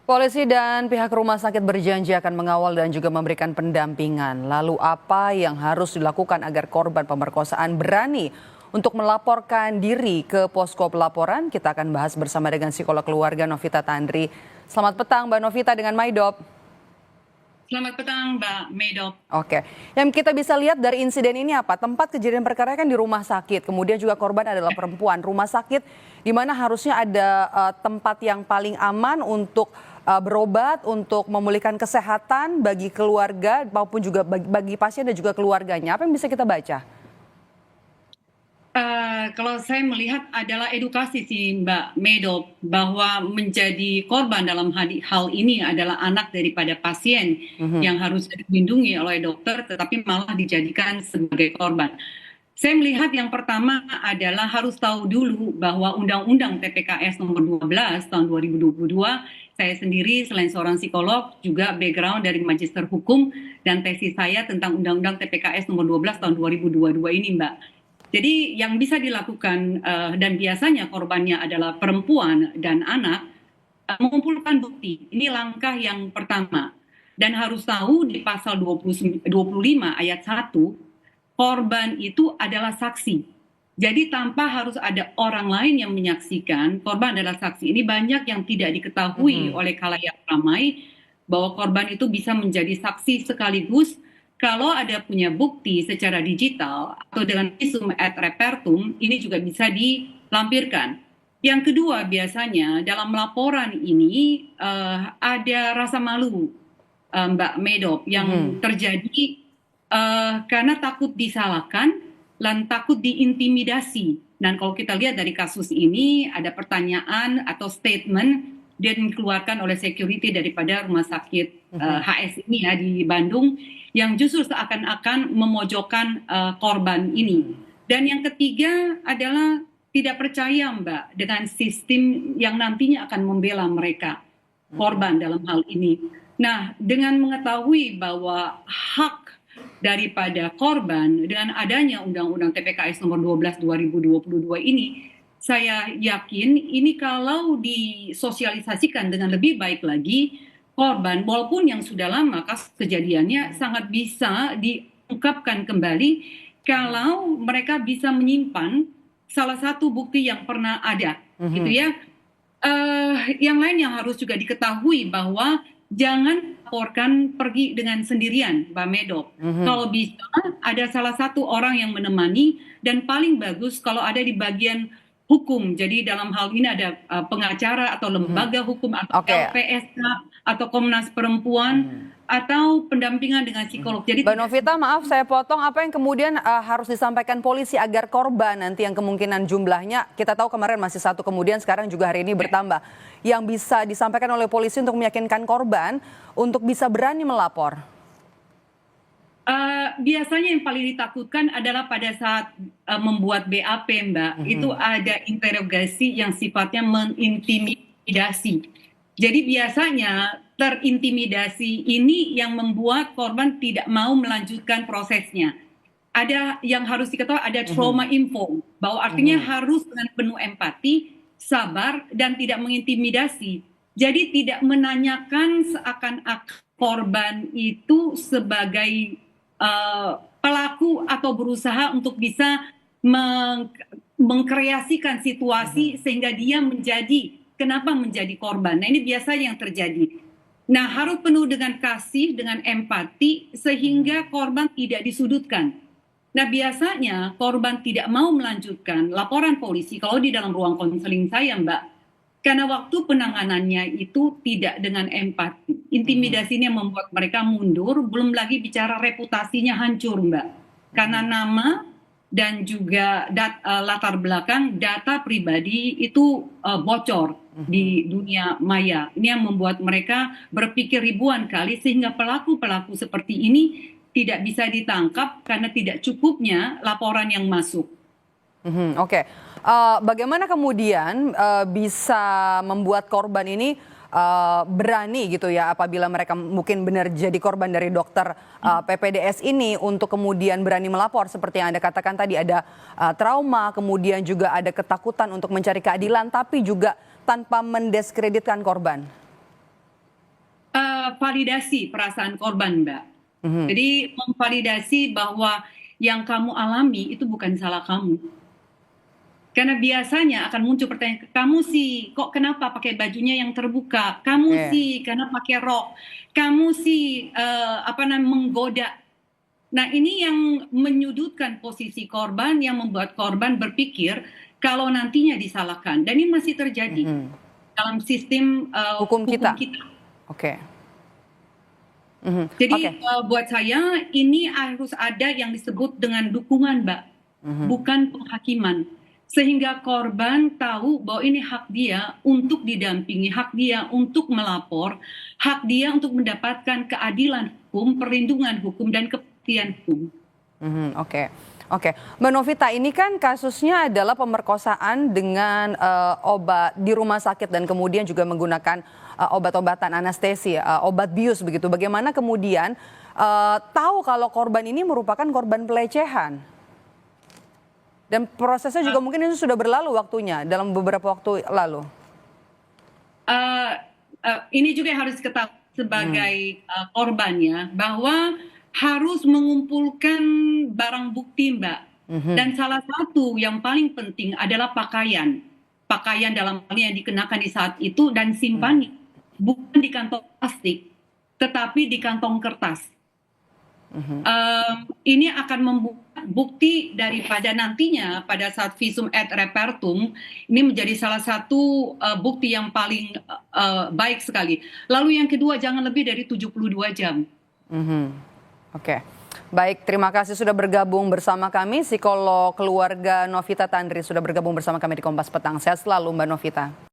Polisi dan pihak rumah sakit berjanji akan mengawal dan juga memberikan pendampingan. Lalu apa yang harus dilakukan agar korban pemerkosaan berani untuk melaporkan diri ke posko pelaporan? Kita akan bahas bersama dengan psikolog keluarga Novita Tandri. Selamat petang Mbak Novita dengan Maidop. Selamat petang Mbak Maidop. Oke, yang kita bisa lihat dari insiden ini apa? Tempat kejadian perkara kan di rumah sakit, kemudian juga korban adalah perempuan. Rumah sakit di mana harusnya ada tempat yang paling aman untuk berobat, untuk memulihkan kesehatan bagi keluarga maupun juga bagi pasien dan juga keluarganya. Apa yang bisa kita baca? Kalau saya melihat adalah edukasi sih Mbak Maidop, bahwa menjadi korban dalam hal ini adalah anak daripada pasien yang harus dilindungi oleh dokter tetapi malah dijadikan sebagai korban. Saya melihat yang pertama adalah harus tahu dulu bahwa Undang-Undang TPKS nomor 12 tahun 2022, saya sendiri selain seorang psikolog juga background dari Magister Hukum dan tesis saya tentang Undang-Undang TPKS nomor 12 tahun 2022 ini Mbak. Jadi yang bisa dilakukan dan biasanya korbannya adalah perempuan dan anak, mengumpulkan bukti. Ini langkah yang pertama. Dan harus tahu di pasal 25 ayat 1, korban itu adalah saksi. Jadi tanpa harus ada orang lain yang menyaksikan, korban adalah saksi. Ini banyak yang tidak diketahui oleh khalayak ramai bahwa korban itu bisa menjadi saksi sekaligus kalau ada punya bukti secara digital atau dengan visum et repertum, ini juga bisa dilampirkan. Yang kedua biasanya dalam laporan ini ada rasa malu Mbak Maidop yang terjadi karena takut disalahkan dan takut diintimidasi. Dan kalau kita lihat dari kasus ini ada pertanyaan atau statement dia dikeluarkan oleh security daripada rumah sakit HS ini ya di Bandung yang justru seakan-akan memojokkan korban ini. Dan yang ketiga adalah tidak percaya Mbak dengan sistem yang nantinya akan membela mereka korban dalam hal ini. Nah, dengan mengetahui bahwa hak daripada korban dengan adanya Undang-Undang TPKS nomor 12 2022 ini, saya yakin ini kalau disosialisasikan dengan lebih baik lagi, korban walaupun yang sudah lama kasus kejadiannya sangat bisa diungkapkan kembali kalau mereka bisa menyimpan salah satu bukti yang pernah ada, gitu ya. Yang lain yang harus juga diketahui bahwa jangan laporkan pergi dengan sendirian, Mbak Maidop. Kalau bisa ada salah satu orang yang menemani dan paling bagus kalau ada di bagian hukum. Jadi dalam hal ini ada pengacara atau lembaga hukum atau LPSK atau Komnas Perempuan atau pendampingan dengan psikolog. Jadi Mbak Novita, maaf saya potong, apa yang kemudian harus disampaikan polisi agar korban nanti yang kemungkinan jumlahnya, kita tahu kemarin masih satu, kemudian sekarang juga hari ini bertambah, yang bisa disampaikan oleh polisi untuk meyakinkan korban untuk bisa berani melapor? Biasanya yang paling ditakutkan adalah pada saat membuat BAP Mbak, itu ada interogasi yang sifatnya mengintimidasi. Jadi biasanya terintimidasi ini yang membuat korban tidak mau melanjutkan prosesnya. Ada yang harus diketahui, ada trauma info, bahwa artinya harus dengan penuh empati, sabar, dan tidak mengintimidasi. Jadi tidak menanyakan seakan-akan korban itu sebagai pelaku atau berusaha untuk bisa mengkreasikan situasi sehingga dia kenapa menjadi korban. Nah ini biasanya yang terjadi. Nah harus penuh dengan kasih, dengan empati sehingga korban tidak disudutkan. Nah biasanya korban tidak mau melanjutkan laporan polisi kalau di dalam ruang konseling saya Mbak. Karena waktu penanganannya itu tidak dengan empati. Intimidasinya membuat mereka mundur, belum lagi bicara reputasinya hancur Mbak. Karena nama dan juga latar belakang data pribadi itu bocor di dunia maya. Ini yang membuat mereka berpikir ribuan kali sehingga pelaku-pelaku seperti ini tidak bisa ditangkap karena tidak cukupnya laporan yang masuk. Oke. Bagaimana kemudian bisa membuat korban ini berani gitu ya apabila mereka mungkin benar jadi korban dari dokter PPDS ini untuk kemudian berani melapor seperti yang Anda katakan tadi, ada trauma, kemudian juga ada ketakutan untuk mencari keadilan tapi juga tanpa mendiskreditkan korban? validasi perasaan korban, Mbak. Jadi memvalidasi bahwa yang kamu alami itu bukan salah kamu. Karena biasanya akan muncul pertanyaan, kamu sih kok kenapa pakai bajunya yang terbuka? Kamu sih karena pakai rok. Kamu sih menggoda. Nah, ini yang menyudutkan posisi korban, yang membuat korban berpikir kalau nantinya disalahkan. Dan ini masih terjadi dalam sistem hukum kita. Oke. Jadi buat saya ini harus ada yang disebut dengan dukungan, Mbak, bukan penghakiman. Sehingga korban tahu bahwa ini hak dia untuk didampingi, hak dia untuk melapor, hak dia untuk mendapatkan keadilan hukum, perlindungan hukum, dan kepastian hukum. Oke. Mbak Novita, ini kan kasusnya adalah pemerkosaan dengan obat di rumah sakit dan kemudian juga menggunakan obat-obatan anestesi, obat bius begitu. Bagaimana kemudian tahu kalau korban ini merupakan korban pelecehan? Dan prosesnya juga mungkin itu sudah berlalu waktunya dalam beberapa waktu lalu. Ini juga harus ketahui sebagai korbannya bahwa harus mengumpulkan barang bukti, Mbak. Dan salah satu yang paling penting adalah pakaian. Pakaian dalam hal yang dikenakan di saat itu dan simpan bukan di kantong plastik, tetapi di kantong kertas. Ini akan membuat bukti daripada nantinya pada saat visum et repertum ini menjadi salah satu bukti yang paling baik sekali. Lalu yang kedua, jangan lebih dari 72 jam. Oke. Baik, terima kasih sudah bergabung bersama kami. Psikolog keluarga Novita Tandri sudah bergabung bersama kami di Kompas Petang. Sehat selalu Mbak Novita.